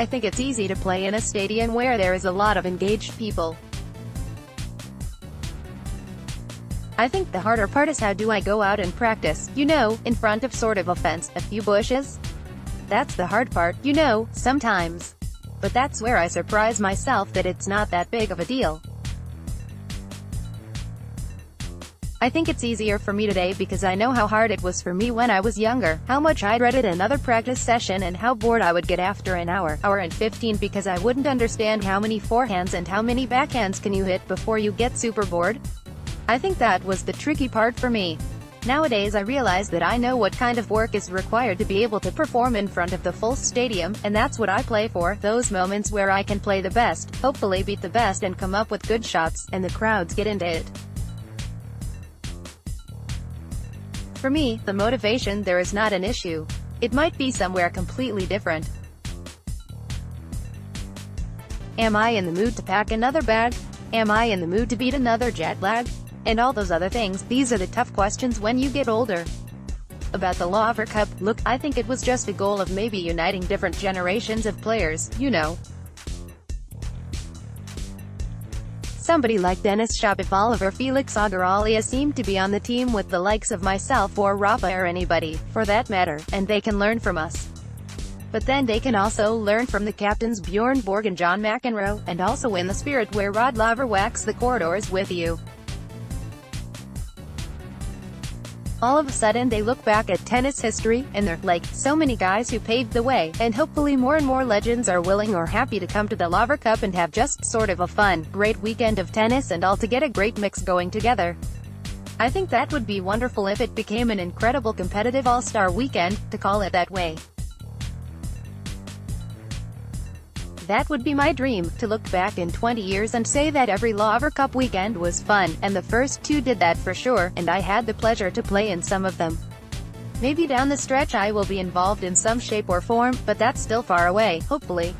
I think it's easy to play in a stadium where there is a lot of engaged people. I think the harder part is how do I go out and practice, you know, in front of sort of a fence, a few bushes? That's the hard part, you know, sometimes. But that's where I surprise myself that it's not that big of a deal. I think it's easier for me today because I know how hard it was for me when I was younger, how much I dreaded another practice session and how bored I would get after an hour and 15 because I wouldn't understand how many forehands and how many backhands can you hit before you get super bored. I think that was the tricky part for me. Nowadays I realize that I know what kind of work is required to be able to perform in front of the full stadium, and that's what I play for, those moments where I can play the best, hopefully beat the best and come up with good shots, and the crowds get into it. For me, the motivation there is not an issue. It might be somewhere completely different. Am I in the mood to pack another bag? Am I in the mood to beat another jet lag? And all those other things, these are the tough questions when you get older. About the Laver Cup, look, I think it was just a goal of maybe uniting different generations of players, you know. Somebody like Denis Shapovalov or Felix Auger-Aliassime seemed to be on the team with the likes of myself or Rafa or anybody, for that matter, and they can learn from us. But then they can also learn from the captains Bjorn Borg and John McEnroe, and also in the spirit where Rod Laver walks the corridors with you. All of a sudden they look back at tennis history, and they're like, so many guys who paved the way, and hopefully more and more legends are willing or happy to come to the Laver Cup and have just sort of a fun, great weekend of tennis and all to get a great mix going together. I think that would be wonderful if it became an incredible competitive all-star weekend, to call it that way. That would be my dream, to look back in 20 years and say that every Laver Cup weekend was fun, and the first two did that for sure, and I had the pleasure to play in some of them. Maybe down the stretch I will be involved in some shape or form, but that's still far away, hopefully.